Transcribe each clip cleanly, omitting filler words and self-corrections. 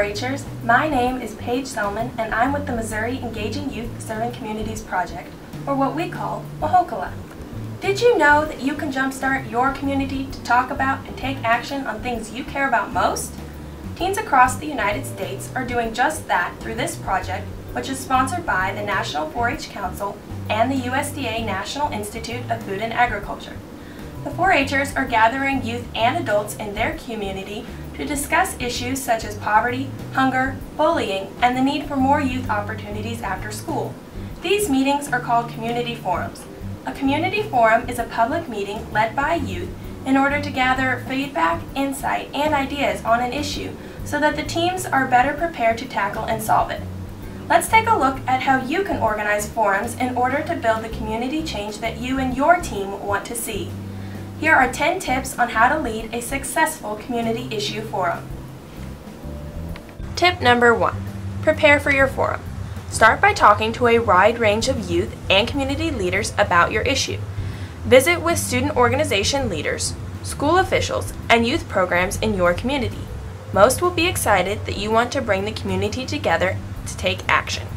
4-Hers, my name is Paige Selman and I'm with the Missouri Engaging Youth Serving Communities Project, or what we call MOHOCOLA. Did you know that you can jumpstart your community to talk about and take action on things you care about most? Teens across the United States are doing just that through this project, which is sponsored by the National 4-H Council and the USDA National Institute of Food and Agriculture. The 4-Hers are gathering youth and adults in their community to discuss issues such as poverty, hunger, bullying, and the need for more youth opportunities after school. These meetings are called community forums. A community forum is a public meeting led by youth in order to gather feedback, insight, and ideas on an issue so that the teams are better prepared to tackle and solve it. Let's take a look at how you can organize forums in order to build the community change that you and your team want to see. Here are 10 tips on how to lead a successful community issue forum. Tip number 1. Prepare for your forum. Start by talking to a wide range of youth and community leaders about your issue. Visit with student organization leaders, school officials, and youth programs in your community. Most will be excited that you want to bring the community together to take action.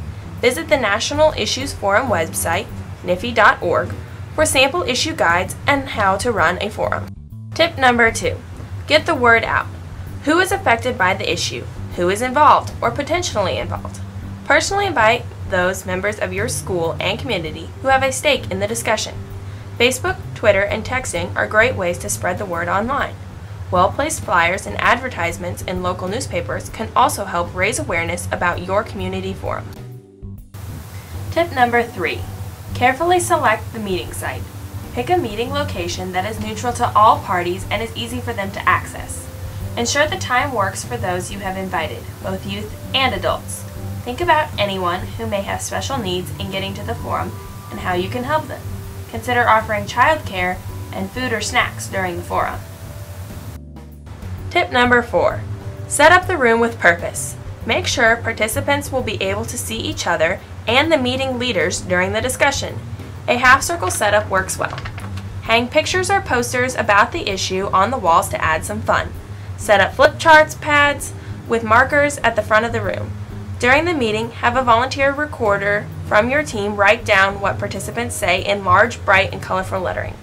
Visit the National Issues Forum website, NIFI.org, for sample issue guides and how to run a forum. Tip number 2. Get the word out. Who is affected by the issue? Who is involved or potentially involved? Personally invite those members of your school and community who have a stake in the discussion. Facebook, Twitter, and texting are great ways to spread the word online. Well-placed flyers and advertisements in local newspapers can also help raise awareness about your community forum. Tip number 3. Carefully select the meeting site. Pick a meeting location that is neutral to all parties and is easy for them to access. Ensure the time works for those you have invited, both youth and adults. Think about anyone who may have special needs in getting to the forum and how you can help them. Consider offering childcare and food or snacks during the forum. Tip number 4. Set up the room with purpose. Make sure participants will be able to see each other and the meeting leaders during the discussion. A half-circle setup works well. Hang pictures or posters about the issue on the walls to add some fun. Set up flip charts pads with markers at the front of the room. During the meeting, have a volunteer recorder from your team write down what participants say in large, bright, and colorful lettering.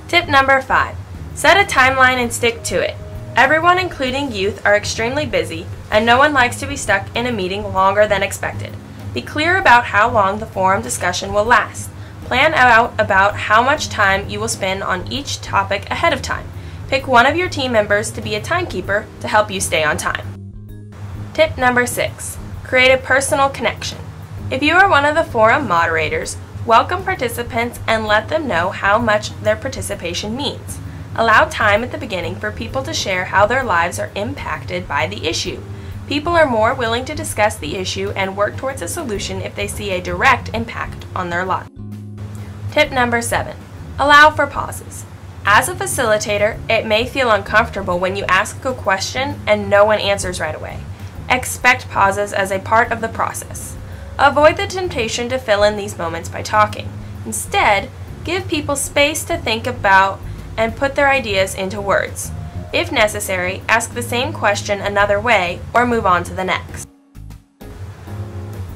Tip number 5. Set a timeline and stick to it. Everyone, including youth, are extremely busy, and no one likes to be stuck in a meeting longer than expected. Be clear about how long the forum discussion will last. Plan out about how much time you will spend on each topic ahead of time. Pick one of your team members to be a timekeeper to help you stay on time. Tip number 6. Create a personal connection. If you are one of the forum moderators, welcome participants and let them know how much their participation means. Allow time at the beginning for people to share how their lives are impacted by the issue. People are more willing to discuss the issue and work towards a solution if they see a direct impact on their life. Tip number 7. Allow for pauses. As a facilitator, it may feel uncomfortable when you ask a question and no one answers right away. Expect pauses as a part of the process. Avoid the temptation to fill in these moments by talking. Instead, give people space to think about and put their ideas into words. If necessary, ask the same question another way or move on to the next.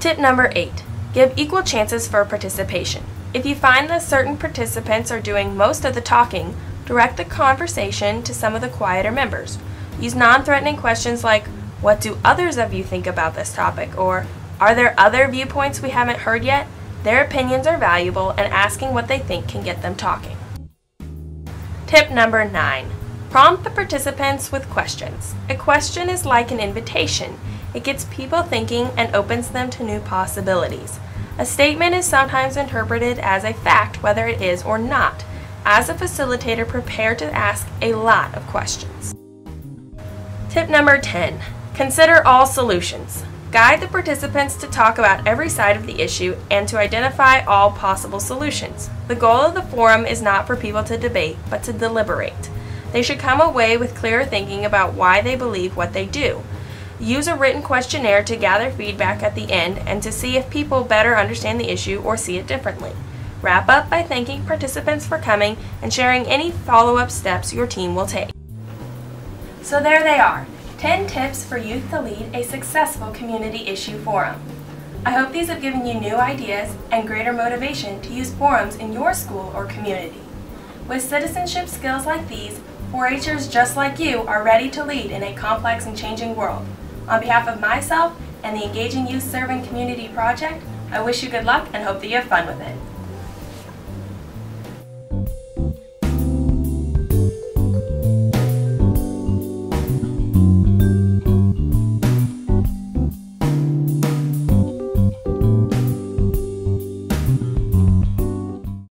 Tip number 8. Give equal chances for participation. If you find that certain participants are doing most of the talking, direct the conversation to some of the quieter members. Use non-threatening questions like, "What do others of you think about this topic?" or "Are there other viewpoints we haven't heard yet?" Their opinions are valuable, and asking what they think can get them talking. Tip number 9. Prompt the participants with questions. A question is like an invitation. It gets people thinking and opens them to new possibilities. A statement is sometimes interpreted as a fact, whether it is or not. As a facilitator, prepare to ask a lot of questions. Tip number 10. Consider all solutions. Guide the participants to talk about every side of the issue and to identify all possible solutions. The goal of the forum is not for people to debate, but to deliberate. They should come away with clearer thinking about why they believe what they do. Use a written questionnaire to gather feedback at the end and to see if people better understand the issue or see it differently. Wrap up by thanking participants for coming and sharing any follow-up steps your team will take. So there they are, 10 tips for youth to lead a successful community issue forum. I hope these have given you new ideas and greater motivation to use forums in your school or community. With citizenship skills like these, 4-Hers just like you are ready to lead in a complex and changing world. On behalf of myself and the Engaging Youth Serving Community Project, I wish you good luck and hope that you have fun with it.